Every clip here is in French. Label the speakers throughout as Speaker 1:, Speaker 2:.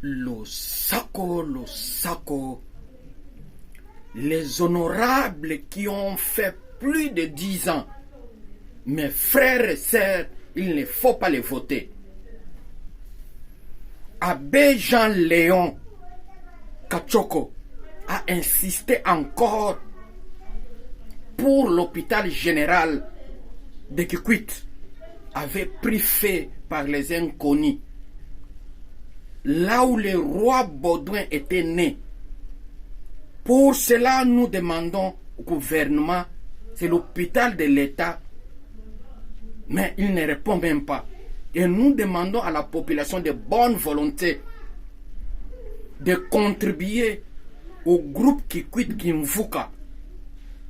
Speaker 1: le saco, les honorables qui ont fait plus de 10 ans, mes frères et sœurs, il ne faut pas les voter. Abbé Jean-Léon Kachoko a insisté encore pour l'hôpital général de Kikwit, avait pris fait par les inconnus. Là où le roi Baudouin était né. Pour cela, nous demandons au gouvernement, c'est l'hôpital de l'État, mais il ne répond même pas. Et nous demandons à la population de bonne volonté de contribuer au groupe Kikwit Kimvuka,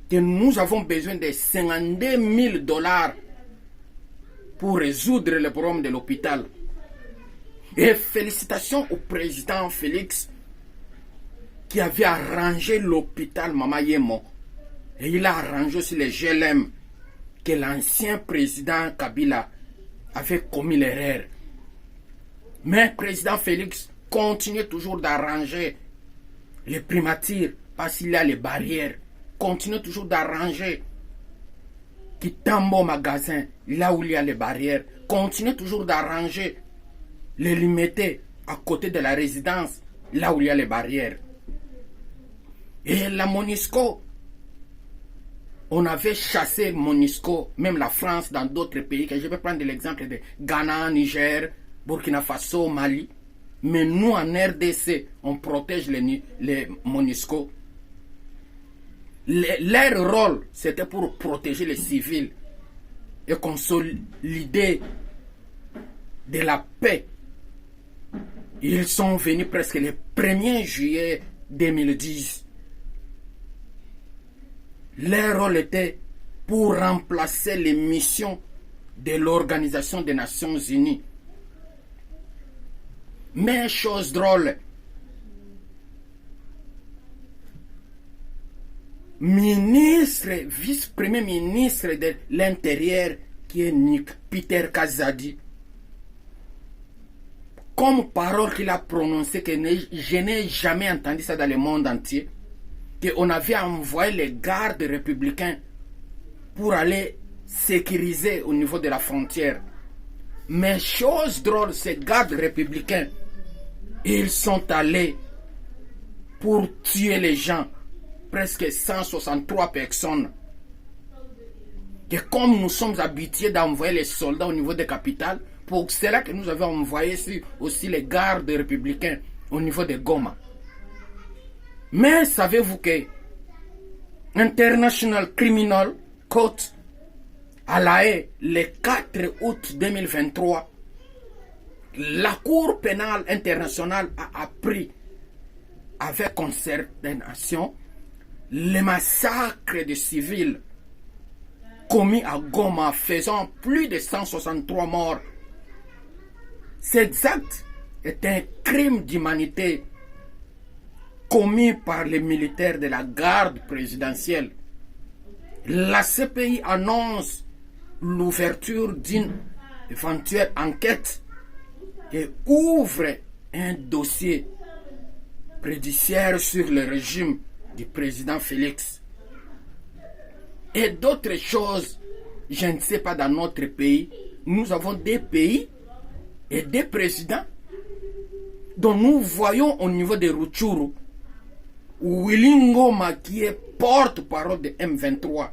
Speaker 1: que nous avons besoin de 52 000 $ pour résoudre le problème de l'hôpital. Et félicitations au président Félix qui avait arrangé l'hôpital Mama Yemo. Et il a arrangé aussi les GLM que l'ancien président Kabila avait commis l'erreur. Mais le président Félix continue toujours d'arranger les primatures parce qu'il y a les barrières. Continue toujours d'arranger Kitambo magasin là où il y a les barrières. Continue toujours d'arranger les limités à côté de la résidence là où il y a les barrières. Et la MONUSCO, on avait chassé MONUSCO, même la France dans d'autres pays, que je vais prendre l'exemple de Ghana, Niger, Burkina Faso, Mali. Mais nous en RDC, on protège les MONUSCO. Leur rôle, c'était pour protéger les civils et consolider de la paix. Ils sont venus presque le 1er juillet 2010. Leur rôle était pour remplacer les missions de l'Organisation des Nations Unies. Mais chose drôle, vice-premier ministre de l'Intérieur, qui est Nick Peter Kazadi, comme parole qu'il a prononcée, que je n'ai jamais entendu ça dans le monde entier, qu'on avait envoyé les gardes républicains pour aller sécuriser au niveau de la frontière. Mais chose drôle, ces gardes républicains, ils sont allés pour tuer les gens, presque 163 personnes. Et comme nous sommes habitués d'envoyer les soldats au niveau des capitales, pour cela que nous avons envoyé aussi les gardes républicains au niveau de Goma. Mais savez-vous que International Criminal Court à La Haye, le 4 août 2023, la Cour pénale internationale a appris avec consternation le massacre de civils commis à Goma, faisant plus de 163 morts. Cet acte est un crime d'humanité commis par les militaires de la garde présidentielle. La CPI annonce l'ouverture d'une éventuelle enquête et ouvre un dossier préjudiciaire sur le régime du président Félix. Et d'autres choses, je ne sais pas, dans notre pays, nous avons des pays et des présidents dont nous voyons au niveau de Rutshuru, Willy Ngoma, qui est porte-parole de M23,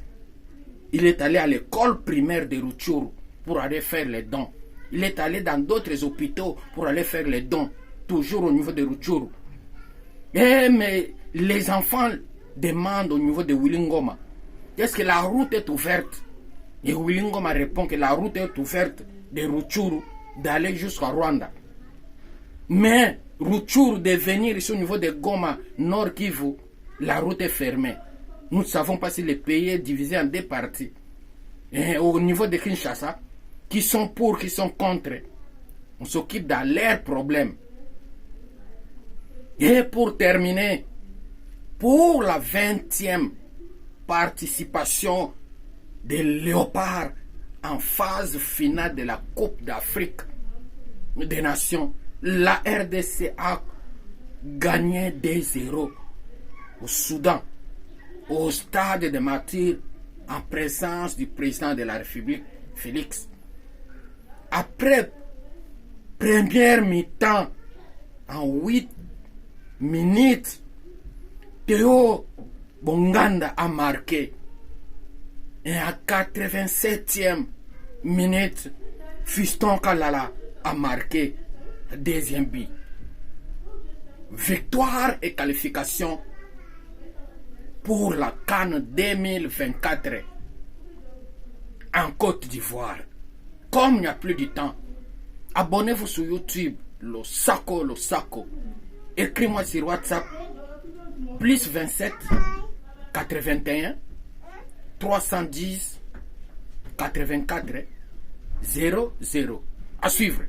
Speaker 1: il est allé à l'école primaire de Rutshuru pour aller faire les dons. Il est allé dans d'autres hôpitaux pour aller faire les dons, toujours au niveau de Rutshuru. Mais les enfants demandent au niveau de Willy Ngoma, est-ce que la route est ouverte? Et Willy Ngoma répond que la route est ouverte de Rutshuru d'aller jusqu'à Rwanda. Mais Rutshuru, de venir ici au niveau de Goma, Nord Kivu, la route est fermée. Nous ne savons pas si le pays est divisé en deux parties. Et au niveau de Kinshasa, qui sont pour, qui sont contre, on s'occupe dans leurs problèmes. Et pour terminer, pour la 20e participation des Léopards en phase finale de la Coupe d'Afrique des Nations, la RDC a gagné 2-0 au Soudan, au stade de martyrs, en présence du président de la République, Félix. Après première mi-temps, en 8 minutes, Théo Bonganda a marqué. Et à 87e minute, Fiston Kalala a marqué le deuxième but. Victoire et qualification pour la CAN 2024 en Côte d'Ivoire. Comme il n'y a plus de temps, abonnez-vous sur YouTube, le Sako. Écris-moi sur WhatsApp, plus 27 81 310 84 00. À suivre.